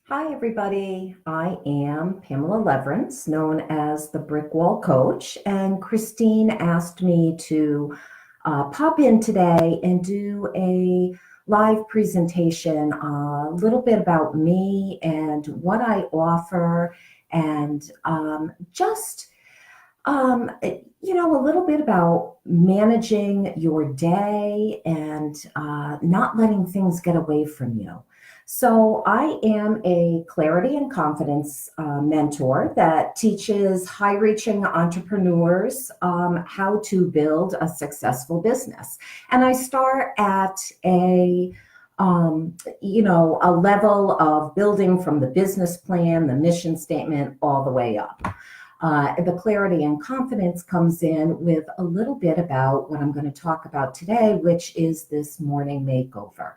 Hi, everybody. I am Pamela Leverance, known as the Brick Wall Coach, and Christine asked me to pop in today and do a live presentation, a little bit about me and what I offer, and a little bit about managing your day and not letting things get away from you. So, I am a clarity and confidence mentor that teaches high reaching entrepreneurs how to build a successful business. And I start at a level of building from the business plan, the mission statement, all the way up. The clarity and confidence comes in with a little bit about what I'm going to talk about today, which is this morning makeover.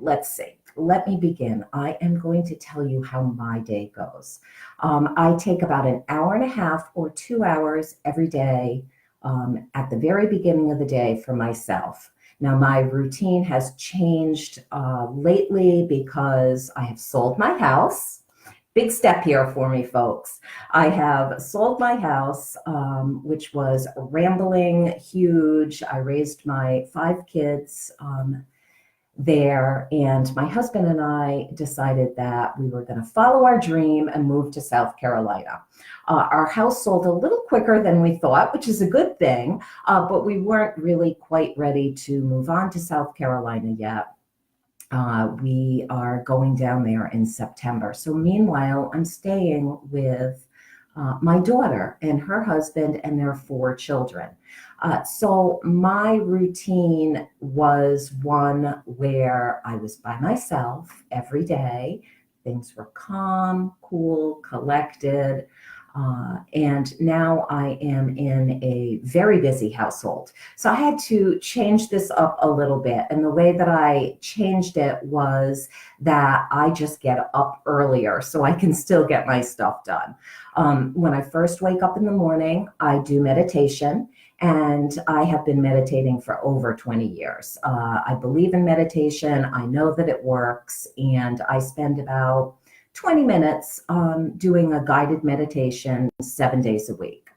Let's see. Let me begin. I am going to tell you how my day goes. I take about an hour and a half or 2 hours every day at the very beginning of the day for myself. Now, my routine has changed lately because I have sold my house. Big step here for me, folks. I have sold my house, which was rambling, huge. I raised my 5 kids there, and my husband and I decided that we were going to follow our dream and move to South Carolina. Our house sold a little quicker than we thought, which is a good thing, but we weren't really quite ready to move on to South Carolina yet. We are going down there in September. So meanwhile, I'm staying with my daughter and her husband and their 4 children. So my routine was one where I was by myself every day. Things were calm, cool, collected. And now I am in a very busy household. So I had to change this up a little bit. And the way that I changed it was that I just get up earlier so I can still get my stuff done. When I first wake up in the morning, I do meditation. And I have been meditating for over 20 years. I believe in meditation. I know that it works. And I spend about 20 minutes doing a guided meditation 7 days a week.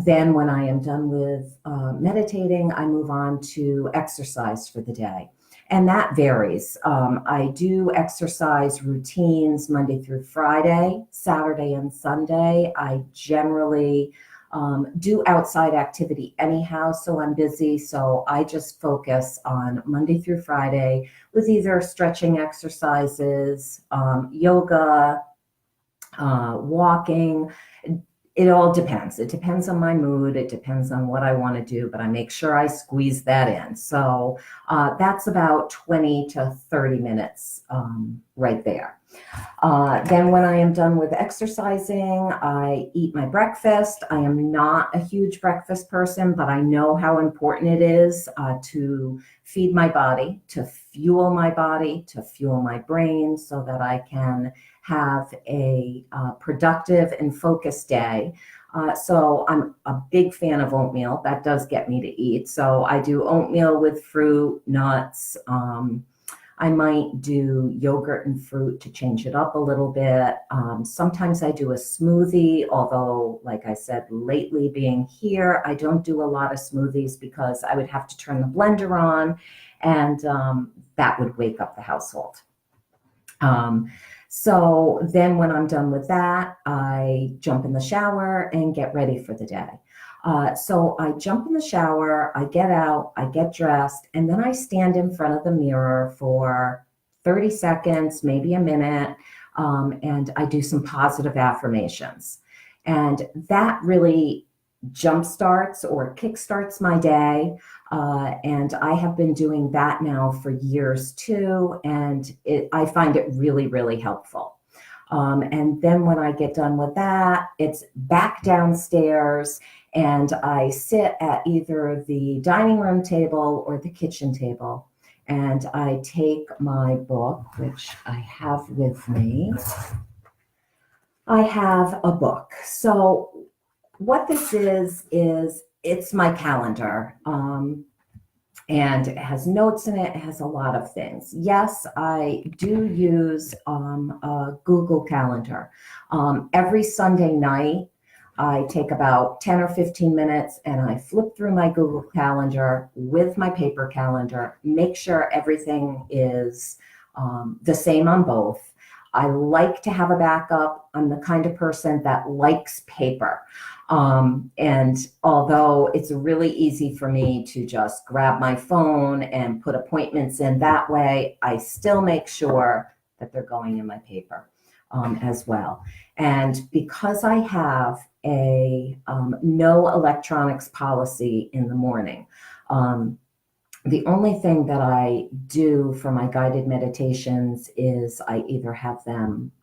Then when I am done with meditating, I move on to exercise for the day. And that varies. I do exercise routines Monday through Friday, Saturday and Sunday. I generally do outside activity anyhow, so I'm busy. So I just focus on Monday through Friday with either stretching exercises, yoga, walking. It all depends. It depends on my mood. It depends on what I want to do, but I make sure I squeeze that in. So that's about 20 to 30 minutes right there. Then when I am done with exercising, I eat my breakfast. I am not a huge breakfast person, but I know how important it is to feed my body, to fuel my brain so that I can have a productive and focused day. So I'm a big fan of oatmeal. That does get me to eat. So I do oatmeal with fruit, nuts. I might do yogurt and fruit to change it up a little bit. Sometimes I do a smoothie, although, like I said, lately being here, I don't do a lot of smoothies because I would have to turn the blender on, and that would wake up the household. So then when I'm done with that, I jump in the shower and get ready for the day. So I jump in the shower, I get out, I get dressed, and then I stand in front of the mirror for 30 seconds, maybe a minute, and I do some positive affirmations. And that really jumpstarts or kickstarts my day. And I have been doing that now for years too, and I find it really, really helpful. And then when I get done with that, it's back downstairs and I sit at either the dining room table or the kitchen table. And I take my book, which I have with me. I have a book. So what this is it's my calendar. and it has notes in it. It has a lot of things. Yes, I do use a Google Calendar. Every Sunday night, I take about 10 or 15 minutes and I flip through my Google Calendar with my paper calendar, make sure everything is the same on both. I like to have a backup. I'm the kind of person that likes paper. And although it's really easy for me to just grab my phone and put appointments in that way, I still make sure that they're going in my paper as well. And because I have a no electronics policy in the morning, the only thing that I do for my guided meditations is I either have them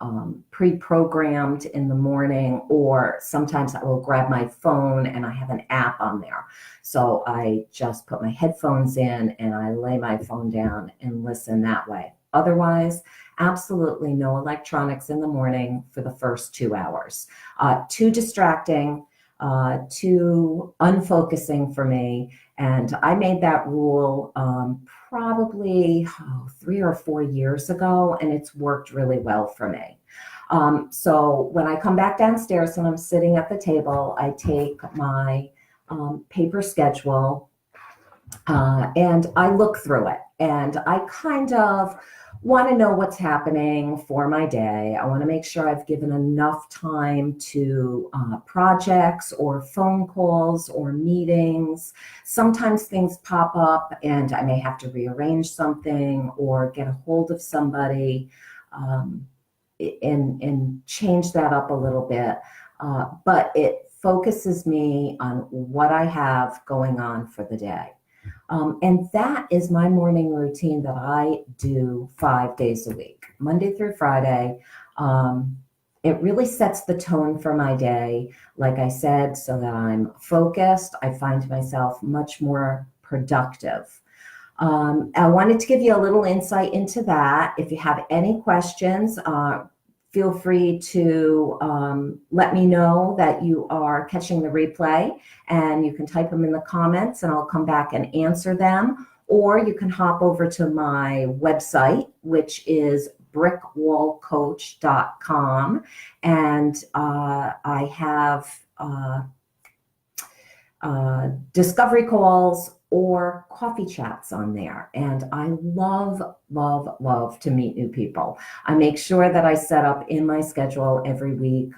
pre-programmed in the morning, or sometimes I will grab my phone and I have an app on there. So I just put my headphones in and I lay my phone down and listen that way. Otherwise, absolutely no electronics in the morning for the first 2 hours. Too distracting, too unfocusing for me. And I made that rule probably 3 or 4 years ago, and it's worked really well for me. So when I come back downstairs and I'm sitting at the table, I take my paper schedule and I look through it, and I kind of want to know what's happening for my day. I want to make sure I've given enough time to projects or phone calls or meetings. Sometimes things pop up and I may have to rearrange something or get a hold of somebody and change that up a little bit. But it focuses me on what I have going on for the day. And that is my morning routine that I do 5 days a week, Monday through Friday. It really sets the tone for my day, like I said, so that I'm focused. I find myself much more productive. I wanted to give you a little insight into that. If you have any questions, feel free to let me know that you are catching the replay, and you can type them in the comments and I'll come back and answer them. Or you can hop over to my website, which is brickwallcoach.com. And I have discovery calls or coffee chats on there. And I love, love, love to meet new people. I make sure that I set up in my schedule every week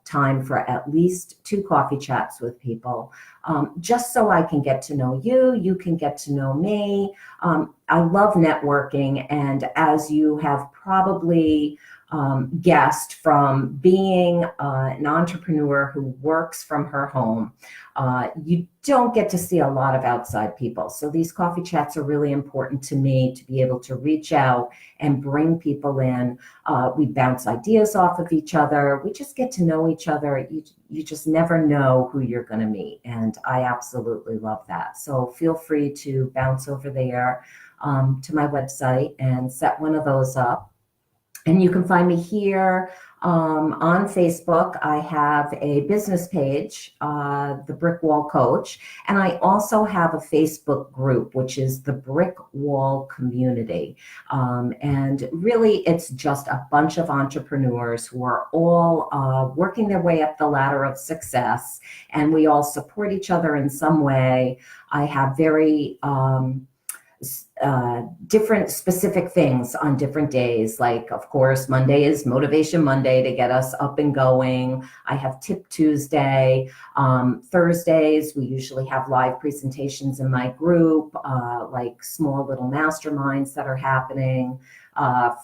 time for at least 2 coffee chats with people, just so I can get to know you, you can get to know me. I love networking, and as you have probably guessed from being an entrepreneur who works from her home, you don't get to see a lot of outside people. So these coffee chats are really important to me to be able to reach out and bring people in. We bounce ideas off of each other. We just get to know each other. You just never know who you're going to meet. And I absolutely love that. So feel free to bounce over there to my website and set one of those up. And you can find me here on Facebook. I have a business page, the Brick Wall Coach, and I also have a Facebook group, which is the Brick Wall Community. And really, it's just a bunch of entrepreneurs who are all working their way up the ladder of success, and we all support each other in some way. I have very different specific things on different days. Like, of course, Monday is Motivation Monday to get us up and going. I have Tip Tuesday. Thursdays, we usually have live presentations in my group, like small little masterminds that are happening.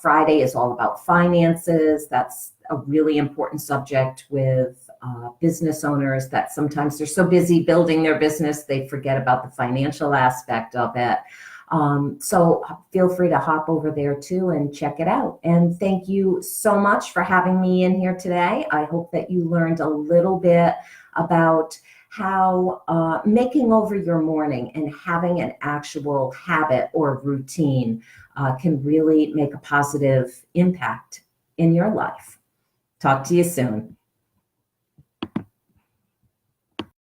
Friday is all about finances. That's a really important subject with business owners, that sometimes they're so busy building their business, they forget about the financial aspect of it. So feel free to hop over there too and check it out. And thank you so much for having me in here today. I hope that you learned a little bit about how making over your morning and having an actual habit or routine can really make a positive impact in your life. Talk to you soon.